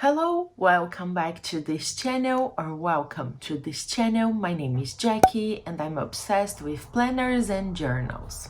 Hello, welcome back to this channel or welcome to this channel. My name is Jackie and I'm obsessed with planners and journals.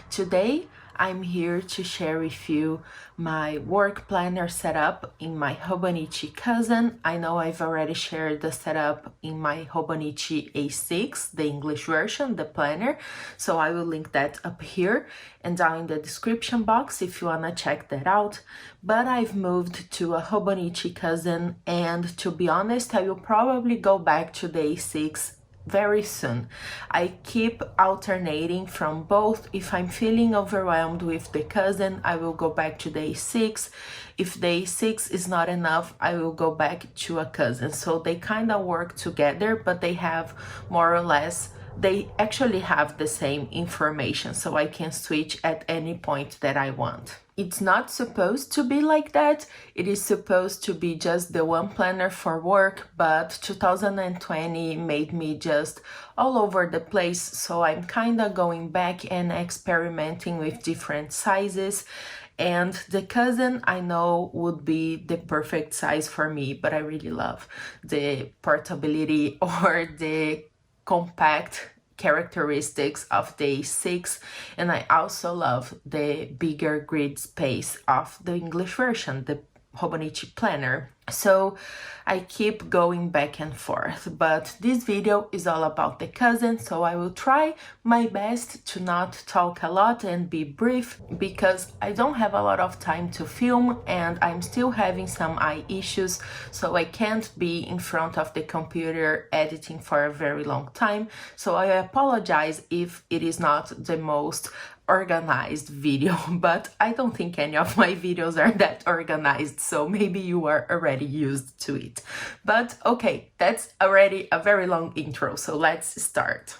Today, I'm here to share with you my work planner setup in my Hobonichi cousin. I know I've already shared the setup in my Hobonichi A6, the English version, the planner. So I will link that up here and down in the description box if you wanna check that out. But I've moved to a Hobonichi cousin, and to be honest, I will probably go back to the A6 very soon. I keep alternating from both. If I'm feeling overwhelmed with the cousin, I will go back to the A6. If the A6 is not enough, I will go back to a cousin. So they kind of work together, but they have more or less, they actually have the same information, so I can switch at any point that I want. It's not supposed to be like that. It is supposed to be just the one planner for work, but 2020 made me just all over the place, so I'm kind of going back and experimenting with different sizes. And the cousin I know would be the perfect size for me, but I really love the portability or the compact characteristics of the A6, and I also love the bigger grid space of the English version, the Hobonichi planner. So I keep going back and forth, but this video is all about the cousin, so I will try my best to not talk a lot and be brief, because I don't have a lot of time to film and I'm still having some eye issues, so I can't be in front of the computer editing for a very long time. So I apologize if it is not the most organized video, but I don't think any of my videos are that organized, so maybe you are already used to it. But okay, that's already a very long intro, so let's start.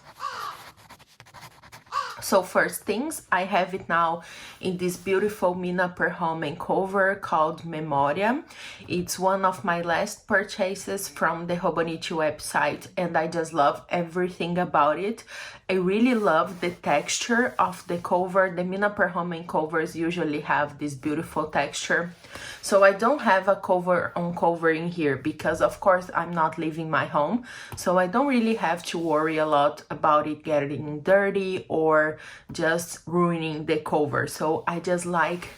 So first things, I have it now in this beautiful Mina per Home cover called Memoria. It's one of my last purchases from the Hobonichi website, and I just love everything about it. I really love the texture of the cover. The Mina per Home covers usually have this beautiful texture. So I don't have a cover on cover in here because of course I'm not leaving my home. So I don't really have to worry a lot about it getting dirty or just ruining the cover. So I just like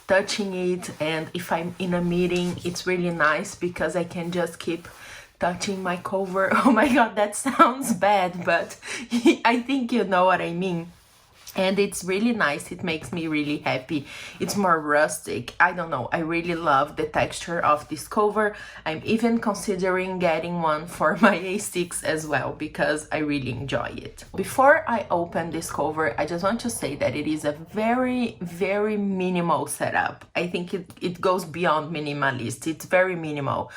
touching it, and if I'm in a meeting, it's really nice because I can just keep touching my cover. Oh my god, that sounds bad, but I think you know what I mean. And it's really nice, it makes me really happy. It's more rustic, I don't know, I really love the texture of this cover. I'm even considering getting one for my A6 as well because I really enjoy it. Before I open this cover, I just want to say that it is a very minimal setup. I think it goes beyond minimalist, it's very minimal.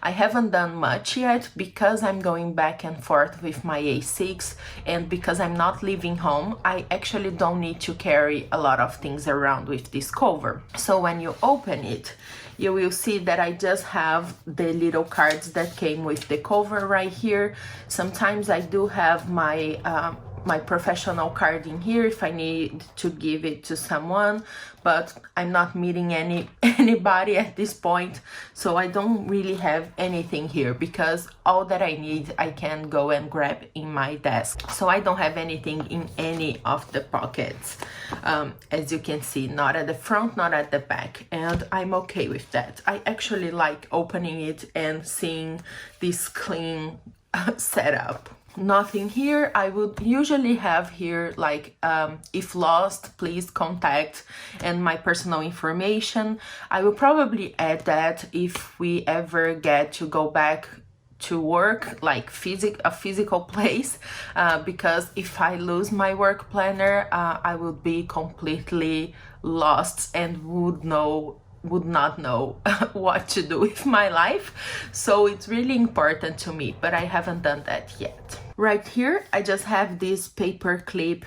I haven't done much yet because I'm going back and forth with my A6, and because I'm not leaving home, I actually don't need to carry a lot of things around with this cover. So when you open it, you will see that I just have the little cards that came with the cover right here. Sometimes I do have my my professional card in here if I need to give it to someone, but I'm not meeting anybody at this point, so I don't really have anything here because all that I need I can go and grab in my desk. So I don't have anything in any of the pockets, as you can see, not at the front, not at the back, and I'm okay with that. I actually like opening it and seeing this clean setup. Nothing here. I would usually have here like if lost, please contact, and my personal information. I will probably add that if we ever get to go back to work, like a physical place, because if I lose my work planner, I would be completely lost and would not know what to do with my life. So it's really important to me, but I haven't done that yet. Right here, I just have this paper clip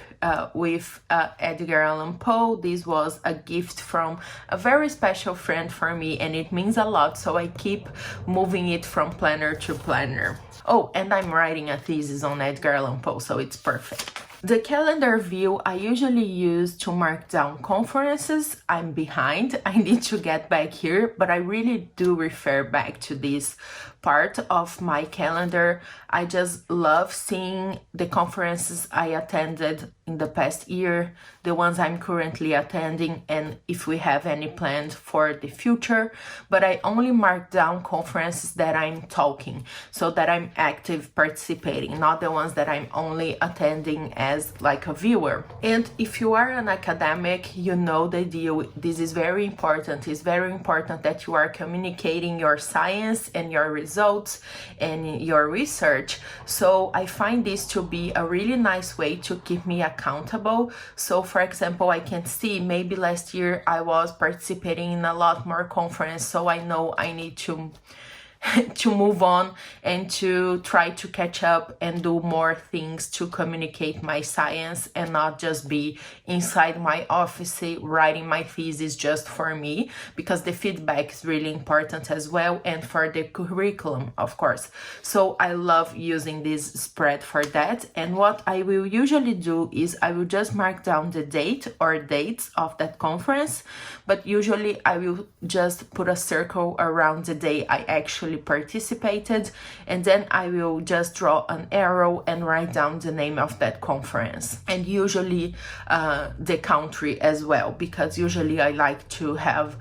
with Edgar Allan Poe. This was a gift from a very special friend for me, and it means a lot, so I keep moving it from planner to planner. Oh, and I'm writing a thesis on Edgar Allan Poe, so it's perfect. The calendar view I usually use to mark down conferences. I'm behind, I need to get back here, but I really do refer back to this part of my calendar. I just love seeing the conferences I attended in the past year, the ones I'm currently attending, and if we have any planned for the future. But I only mark down conferences that I'm talking, so that I'm active participating, not the ones that I'm only attending as like a viewer. And if you are an academic, you know the deal. This is very important. It's very important that you are communicating your science and your results and your research. So I find this to be a really nice way to keep me accountable. So for example, I can see maybe last year I was participating in a lot more conference, so I know I need to move on and to try to catch up and do more things to communicate my science and not just be inside my office writing my thesis just for me, because the feedback is really important as well, and for the curriculum, of course. So I love using this spread for that. And what I will usually do is I will just mark down the date or dates of that conference, but usually I will just put a circle around the day I actually participated, and then I will just draw an arrow and write down the name of that conference, and usually the country as well, because usually I like to have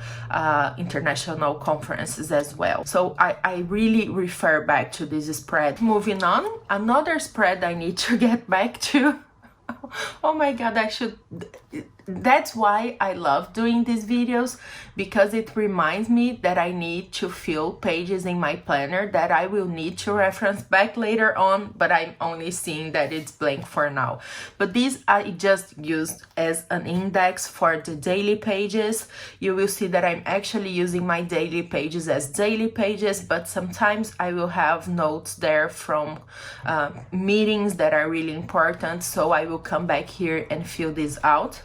international conferences as well. So I really refer back to this spread. Moving on, another spread I need to get back to. Oh my god, that's why I love doing these videos, because it reminds me that I need to fill pages in my planner that I will need to reference back later on, but I'm only seeing that it's blank for now. But these I just used as an index for the daily pages. You will see that I'm actually using my daily pages as daily pages, but sometimes I will have notes there from meetings that are really important, so I will come back here and fill this out.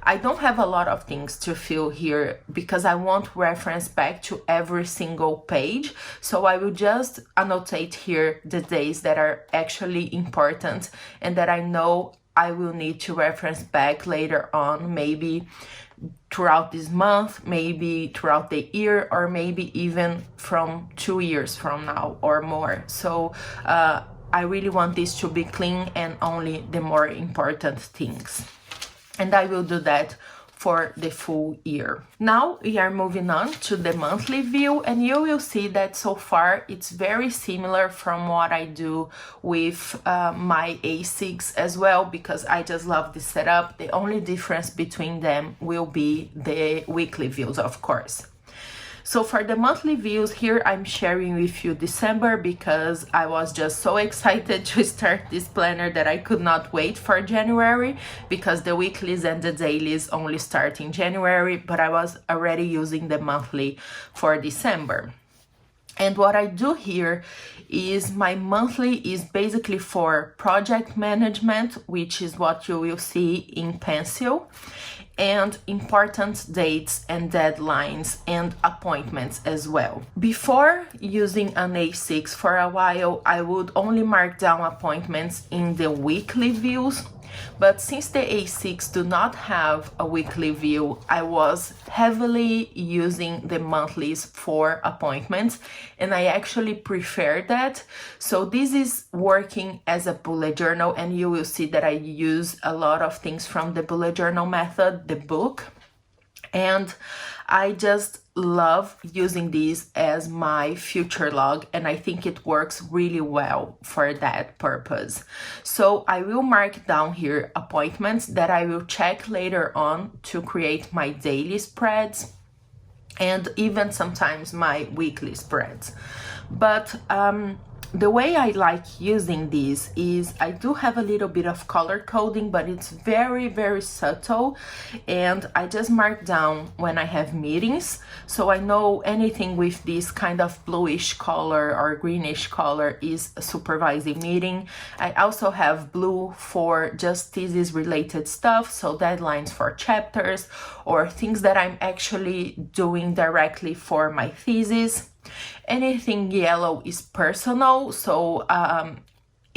I don't have a lot of things to fill here because I won't reference back to every single page. So I will just annotate here the days that are actually important and that I know I will need to reference back later on, maybe throughout this month, maybe throughout the year, or maybe even from 2 years from now or more. So I really want this to be clean and only the more important things. And I will do that for the full year. Now we are moving on to the monthly view, and you will see that so far it's very similar from what I do with my A6 as well, because I just love the setup. The only difference between them will be the weekly views, of course. So for the monthly views here, I'm sharing with you December because I was just so excited to start this planner that I could not wait for January, because the weeklies and the dailies only start in January, but I was already using the monthly for December. And what I do here is my monthly is basically for project management, which is what you will see in pencil, and important dates and deadlines and appointments as well. Before using an A6 for a while, I would only mark down appointments in the weekly views. But since the A6 do not have a weekly view, I was heavily using the monthlies for appointments, and I actually prefer that. So this is working as a bullet journal, and you will see that I use a lot of things from the bullet journal method, the book. And I just love using this as my future log, and I think it works really well for that purpose. So I will mark down here appointments that I will check later on to create my daily spreads and even sometimes my weekly spreads. But the way I like using these is I do have a little bit of color coding, but it's very, very subtle. And I just mark down when I have meetings. So I know anything with this kind of bluish color or greenish color is a supervising meeting. I also have blue for just thesis related stuff. So deadlines for chapters or things that I'm actually doing directly for my thesis. Anything yellow is personal, so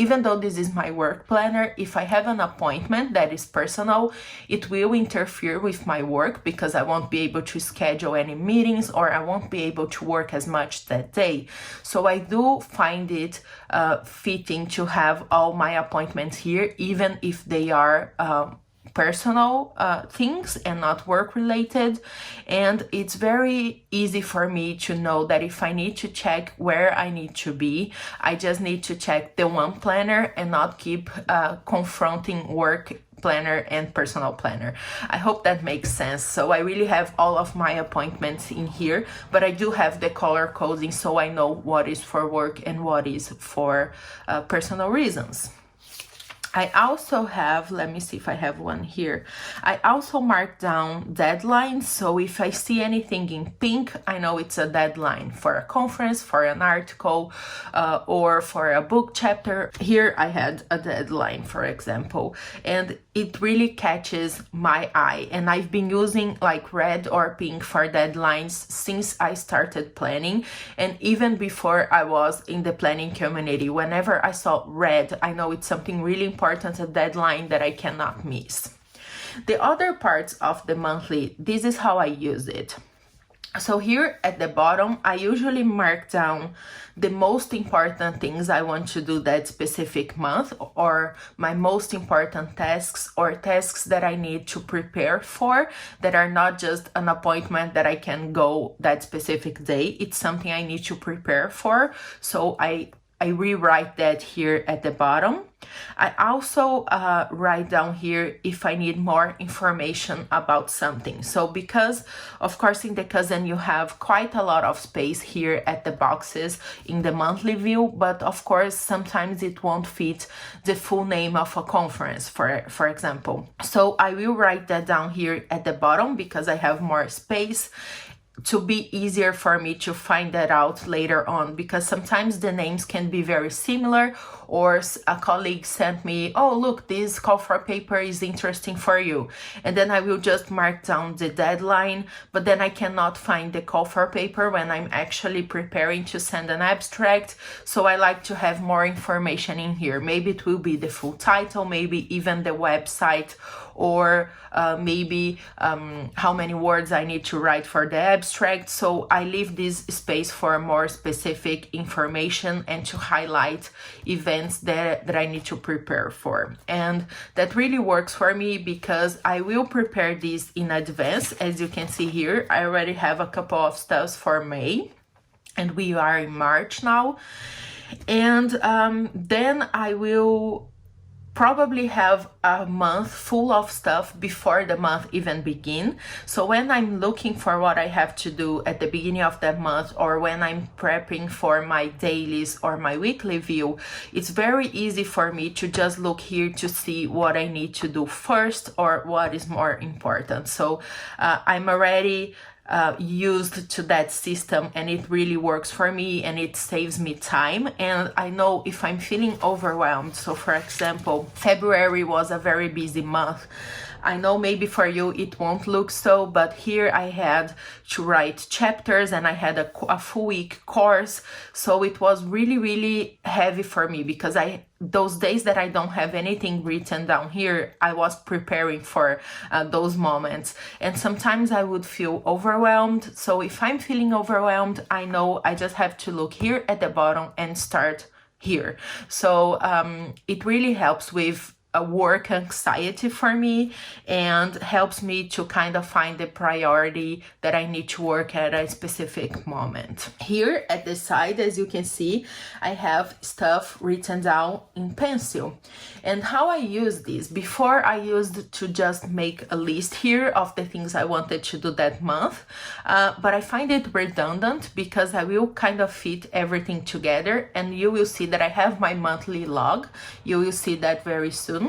even though this is my work planner, if I have an appointment that is personal, it will interfere with my work because I won't be able to schedule any meetings or I won't be able to work as much that day. So I do find it fitting to have all my appointments here, even if they are personal things and not work related. And it's very easy for me to know that if I need to check where I need to be, I just need to check the one planner and not keep confronting work planner and personal planner. I hope that makes sense. So I really have all of my appointments in here, but I do have the color coding so I know what is for work and what is for personal reasons. I also have, let me see if I have one here. I also mark down deadlines. So if I see anything in pink, I know it's a deadline for a conference, for an article, or for a book chapter. Here I had a deadline, for example, and it really catches my eye. And I've been using like red or pink for deadlines since I started planning. And even before I was in the planning community, whenever I saw red, I know it's something really important, a deadline that I cannot miss. The other parts of the monthly, this is how I use it. So here at the bottom, I usually mark down the most important things I want to do that specific month, or my most important tasks or tasks that I need to prepare for, that are not just an appointment that I can go that specific day. It's something I need to prepare for. So I rewrite that here at the bottom. I also write down here if I need more information about something. So because, of course, in the Kaizen you have quite a lot of space here at the boxes in the monthly view, but of course sometimes it won't fit the full name of a conference, for example. So I will write that down here at the bottom because I have more space, to be easier for me to find that out later on, because sometimes the names can be very similar, or a colleague sent me, oh look, this call for paper is interesting for you, and then I will just mark down the deadline, but then I cannot find the call for paper when I'm actually preparing to send an abstract. So I like to have more information in here. Maybe it will be the full title, maybe even the website, or maybe how many words I need to write for the abstract. So I leave this space for more specific information and to highlight events that I need to prepare for. And that really works for me because I will prepare this in advance. As you can see here, I already have a couple of stuffs for May, and we are in March now. And then I will probably have a month full of stuff before the month even begin. So when I'm looking for what I have to do at the beginning of that month, or when I'm prepping for my dailies or my weekly view, it's very easy for me to just look here to see what I need to do first or what is more important. So I'm already used to that system, and it really works for me and it saves me time. And I know if I'm feeling overwhelmed, so for example, February was a very busy month. I know maybe for you it won't look so, but here I had to write chapters and I had a full week course. So it was really, really heavy for me because those days that I don't have anything written down here, I was preparing for those moments. And sometimes I would feel overwhelmed. So if I'm feeling overwhelmed, I know I just have to look here at the bottom and start here. So it really helps with a work anxiety for me and helps me to kind of find the priority that I need to work at a specific moment. Here at the side, as you can see, I have stuff written down in pencil. And how I use this, before I used to just make a list here of the things I wanted to do that month, but I find it redundant because I will kind of fit everything together, and you will see that I have my monthly log. You will see that very soon.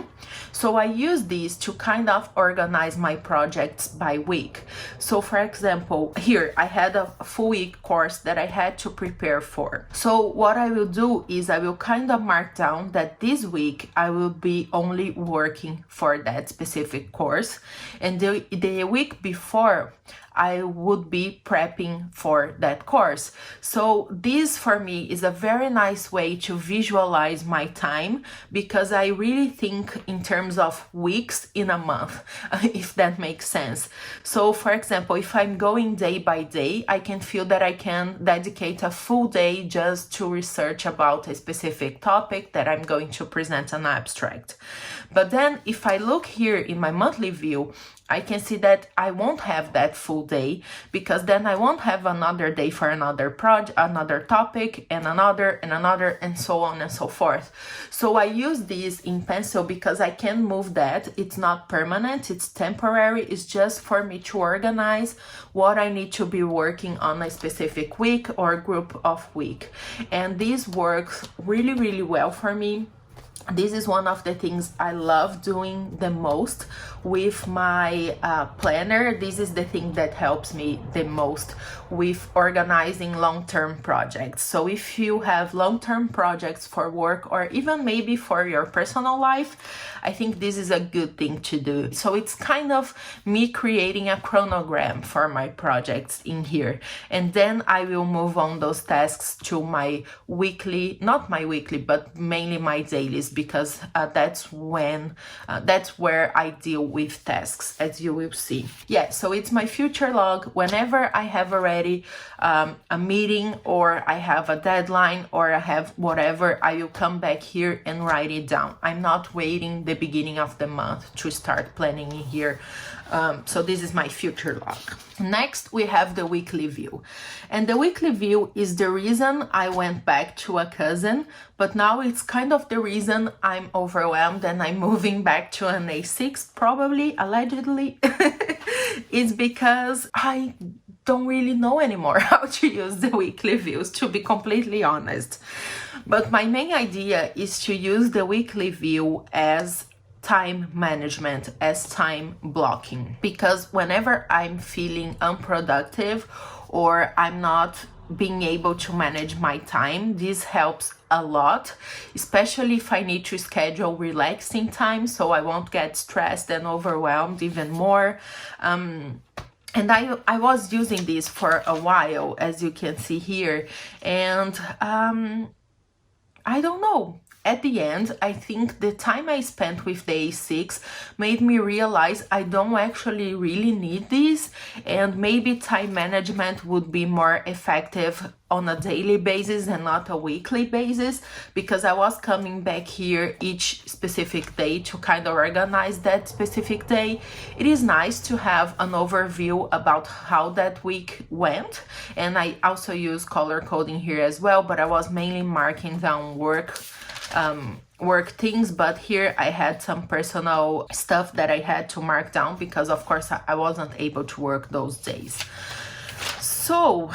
So I use these to kind of organize my projects by week. So for example, here I had a full week course that I had to prepare for. So what I will do is I will kind of mark down that this week I will be only working for that specific course. And the week before, I would be prepping for that course. So this for me is a very nice way to visualize my time, because I really think in terms of weeks in a month, if that makes sense. So for example, if I'm going day by day, I can feel that I can dedicate a full day just to research about a specific topic that I'm going to present an abstract. But then if I look here in my monthly view, I can see that I won't have that full day, because then I won't have another day for another project, another topic, and another, and so on and so forth. So I use this in pencil because I can move that. It's not permanent, it's temporary. It's just for me to organize what I need to be working on a specific week or group of week. And this works really, really well for me. This is one of the things I love doing the most with my planner. This is the thing that helps me the most with organizing long-term projects. So if you have long-term projects for work, or even maybe for your personal life, I think this is a good thing to do. So it's kind of me creating a chronogram for my projects in here. And then I will move on those tasks to my weekly, not my weekly, but mainly my dailies, because that's where I deal with tasks, as you will see. Yeah, so it's my future log. Whenever I have already a meeting, or I have a deadline, or I have whatever, I will come back here and write it down. I'm not waiting the beginning of the month to start planning in here. So this is my future log. Next, we have the weekly view. And the weekly view is the reason I went back to a cousin, but now it's kind of the reason I'm overwhelmed and I'm moving back to an A6, probably, allegedly. It's because I don't really know anymore how to use the weekly views, to be completely honest. But my main idea is to use the weekly view as time management, as time blocking, because whenever I'm feeling unproductive or I'm not being able to manage my time, this helps a lot, especially if I need to schedule relaxing time so I won't get stressed and overwhelmed even more. And I was using this for a while, as you can see here, and I don't know. At the end, I think the time I spent with the A6 made me realize I don't actually really need this, and maybe time management would be more effective on a daily basis and not a weekly basis, because I was coming back here each specific day to kind of organize that specific day. It is nice to have an overview about how that week went, and I also use color coding here as well, but I was mainly marking down work things, but here I had some personal stuff that I had to mark down because of course I wasn't able to work those days. So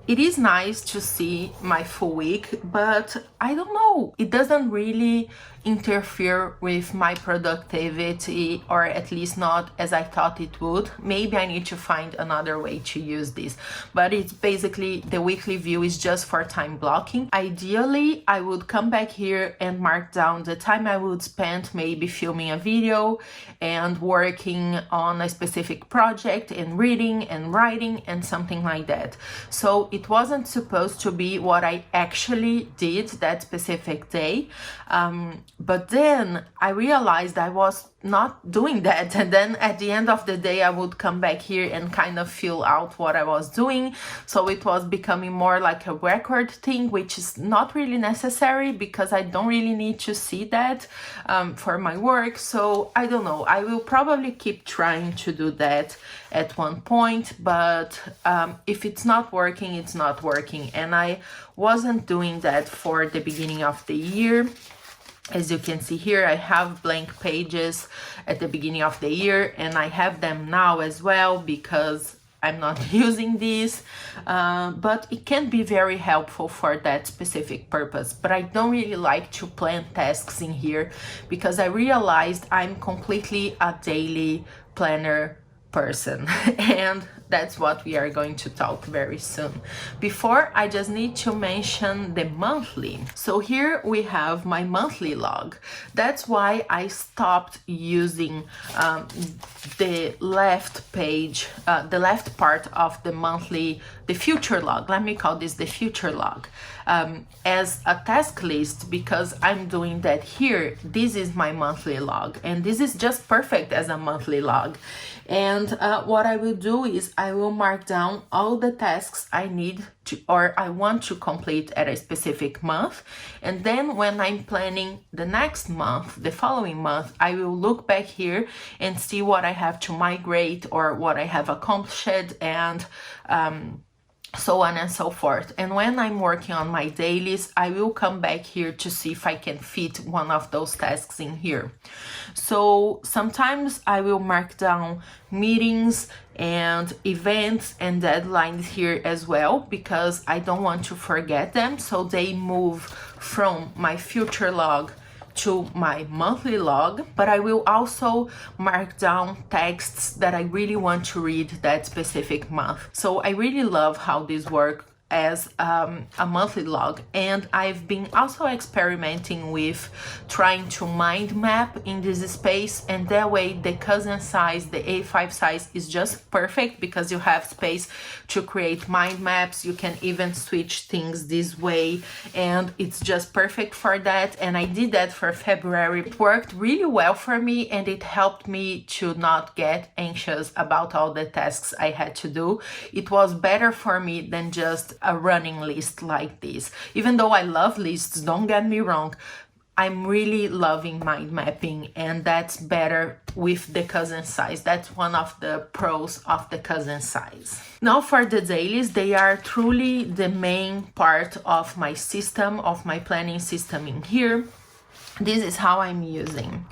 it is nice to see my full week, but I don't know, it doesn't really interfere with my productivity, or at least not as I thought it would. Maybe I need to find another way to use this, but it's basically the weekly view is just for time blocking. Ideally, I would come back here and mark down the time I would spend maybe filming a video and working on a specific project and reading and writing and something like that. So it wasn't supposed to be what I actually did that specific day. But then I realized I was not doing that, and then at the end of the day I would come back here and kind of fill out what I was doing. So it was becoming more like a record thing, which is not really necessary because I don't really need to see that for my work. So I don't know, I will probably keep trying to do that at one point, but if it's not working, it's not working. And I wasn't doing that for the beginning of the year. As you can see here, I have blank pages at the beginning of the year, and I have them now as well because I'm not using these, but it can be very helpful for that specific purpose. But I don't really like to plan tasks in here because I realized I'm completely a daily planner person and that's what we are going to talk very soon. Before, I just need to mention the monthly. So here we have my monthly log. That's why I stopped using the left page, the left part of the monthly, the future log. Let me call this the future log. As a task list, because I'm doing that here. This is my monthly log, and this is just perfect as a monthly log. And what I will do is I will mark down all the tasks I need to, or I want to complete at a specific month. And then when I'm planning the next month, the following month, I will look back here and see what I have to migrate or what I have accomplished, and so on and so forth. And when I'm working on my dailies, I will come back here to see if I can fit one of those tasks in here. So sometimes I will mark down meetings and events and deadlines here as well, because I don't want to forget them. So they move from my future log to my monthly log, but I will also mark down texts that I really want to read that specific month. So I really love how this works as a monthly log, and I've been also experimenting with trying to mind map in this space, and that way the cousin size, the A5 size, is just perfect because you have space to create mind maps. You can even switch things this way, and it's just perfect for that. And I did that for February. It worked really well for me, and it helped me to not get anxious about all the tasks I had to do. It was better for me than just a running list like this. Even though I love lists, don't get me wrong, I'm really loving mind mapping, and that's better with the cousin size. That's one of the pros of the cousin size. Now for the dailies, they are truly the main part of my system, of my planning system in here. This is how I'm using.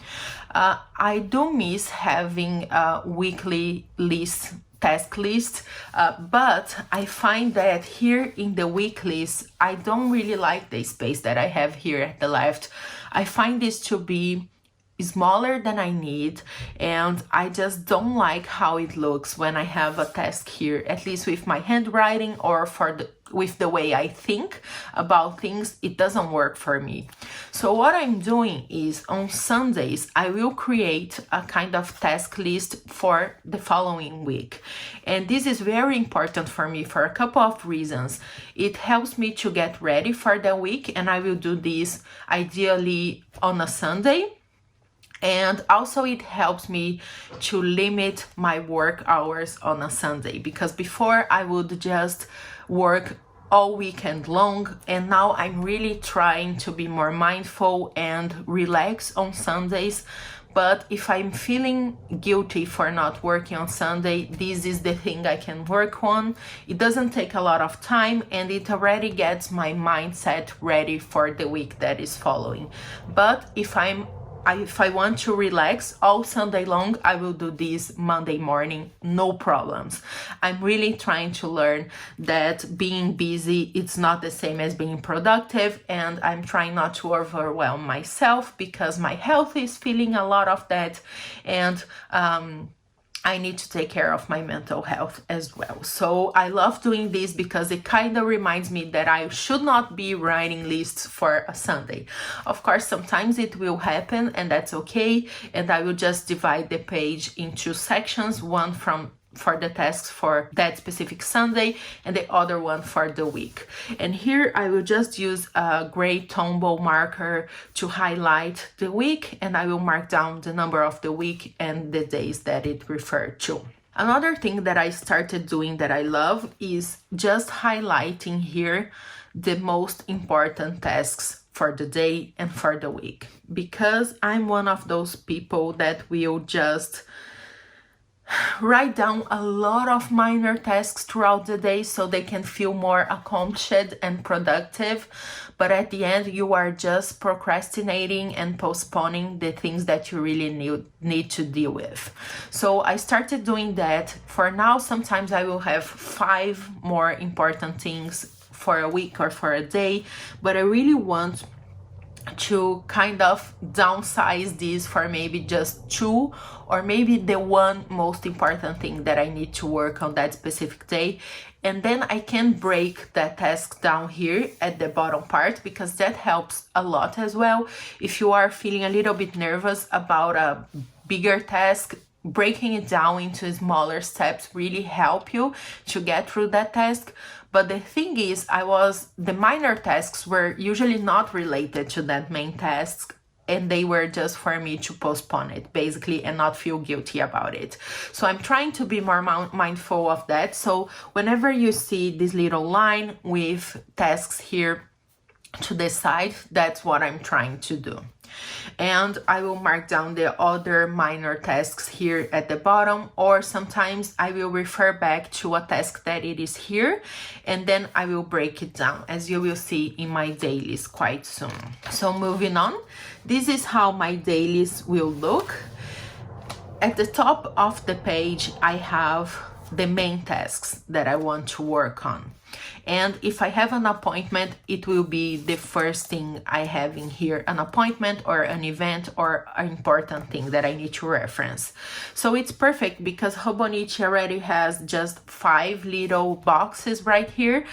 I do miss having a weekly list, task list, but I find that here in the week list, I don't really like the space that I have here at the left. I find this to be smaller than I need, and I just don't like how it looks when I have a task here, at least with my handwriting or with the way I think about things. It doesn't work for me. So what I'm doing is on Sundays, I will create a kind of task list for the following week. And this is very important for me for a couple of reasons. It helps me to get ready for the week, and I will do this ideally on a Sunday. And also it helps me to limit my work hours on a Sunday, because before I would just work all weekend long, and now I'm really trying to be more mindful and relax on Sundays. But if I'm feeling guilty for not working on Sunday, this is the thing I can work on. It doesn't take a lot of time, and it already gets my mindset ready for the week that is following. But if I want to relax all Sunday long, I will do this Monday morning, no problems. I'm really trying to learn that being busy, it's not the same as being productive, and I'm trying not to overwhelm myself because my health is feeling a lot of that, and I need to take care of my mental health as well. So I love doing this because it kind of reminds me that I should not be writing lists for a Sunday. Of course, sometimes it will happen, and that's okay. And I will just divide the page into sections, one for the tasks for that specific Sunday and the other one for the week. And here I will just use a gray Tombow marker to highlight the week, and I will mark down the number of the week and the days that it referred to. Another thing that I started doing that I love is just highlighting here the most important tasks for the day and for the week, because I'm one of those people that will just write down a lot of minor tasks throughout the day so they can feel more accomplished and productive, but at the end you are just procrastinating and postponing the things that you really need to deal with. So I started doing that. For now, sometimes I will have 5 more important things for a week or for a day, but I really want to kind of downsize this for maybe just 2, or maybe the one most important thing that I need to work on that specific day. And then I can break that task down here at the bottom part, because that helps a lot as well. If you are feeling a little bit nervous about a bigger task, breaking it down into smaller steps really help you to get through that task. But the thing is, the minor tasks were usually not related to that main task, and they were just for me to postpone it basically and not feel guilty about it. So I'm trying to be more mindful of that. So whenever you see this little line with tasks here to the side, that's what I'm trying to do. And I will mark down the other minor tasks here at the bottom, or sometimes I will refer back to a task that it is here, and then I will break it down, as you will see in my dailies quite soon. So moving on, this is how my dailies will look. At the top of the page, I have the main tasks that I want to work on. And if I have an appointment, it will be the first thing I have in here, an appointment or an event or an important thing that I need to reference. So it's perfect because Hobonichi already has just 5 little boxes right here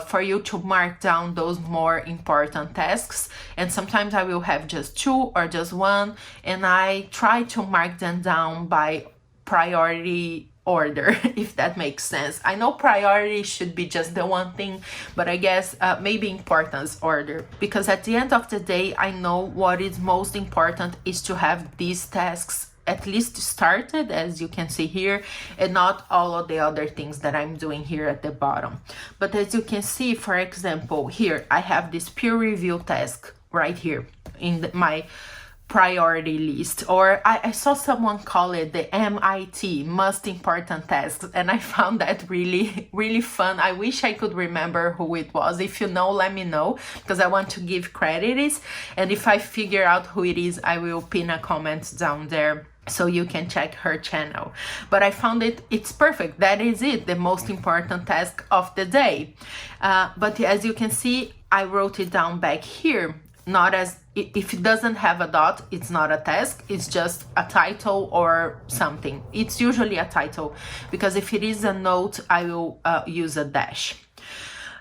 for you to mark down those more important tasks. And sometimes I will have just 2 or just 1, and I try to mark them down by priority order, if that makes sense. I know priority should be just the one thing, but I guess maybe importance order, because at the end of the day, I know what is most important is to have these tasks at least started, as you can see here, and not all of the other things that I'm doing here at the bottom. But as you can see, for example, here I have this peer review task right here in my priority list, or I saw someone call it the MIT, most important tasks, and I found that really fun. I wish I could remember who it was. If you know, let me know, because I want to give credits, and if I figure out who it is, I will pin a comment down there so you can check her channel. But I found it's perfect. That is it, the most important task of the day. But as you can see, I wrote it down back here, not as, if it doesn't have a dot, it's not a task, it's just a title or something. It's usually a title, because if it is a note, I will use a dash.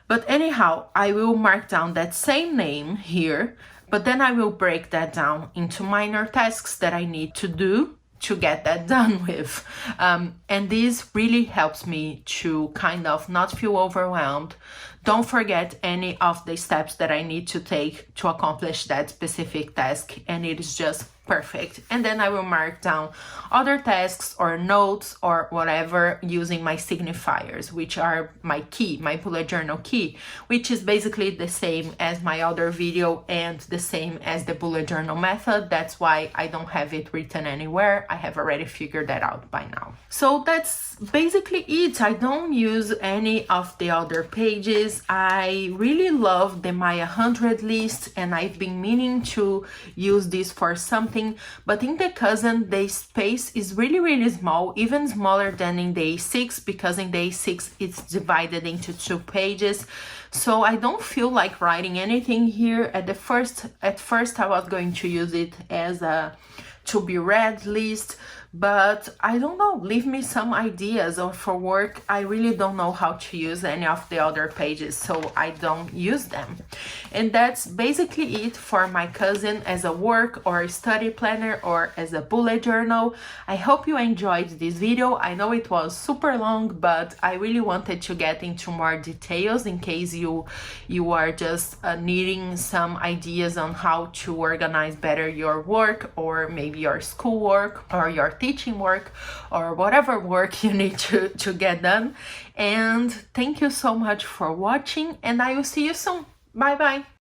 But anyhow, I will mark down that same name here, but then I will break that down into minor tasks that I need to do to get that done with. And this really helps me to kind of not feel overwhelmed. Don't forget any of the steps that I need to take to accomplish that specific task, and it is just perfect. And then I will mark down other tasks or notes or whatever using my signifiers, which are my key, my bullet journal key, which is basically the same as my other video and the same as the bullet journal method. That's why I don't have it written anywhere. I have already figured that out by now. So that's basically it. I don't use any of the other pages. I really love the My 100 list, and I've been meaning to use this for something, but in the Cousin, the space is really small, even smaller than in the A6, because in the A6 it's divided into 2 pages. So I don't feel like writing anything here. At first I was going to use it as a to be read list, but I don't know, leave me some ideas. Or for work, I really don't know how to use any of the other pages, so I don't use them. And that's basically it for my Cousin as a work or a study planner or as a bullet journal. I hope you enjoyed this video. I know it was super long, but I really wanted to get into more details in case you are just needing some ideas on how to organize better your work, or maybe your school work or your teaching work, or whatever work you need to get done. And thank you so much for watching, and I will see you soon. Bye bye.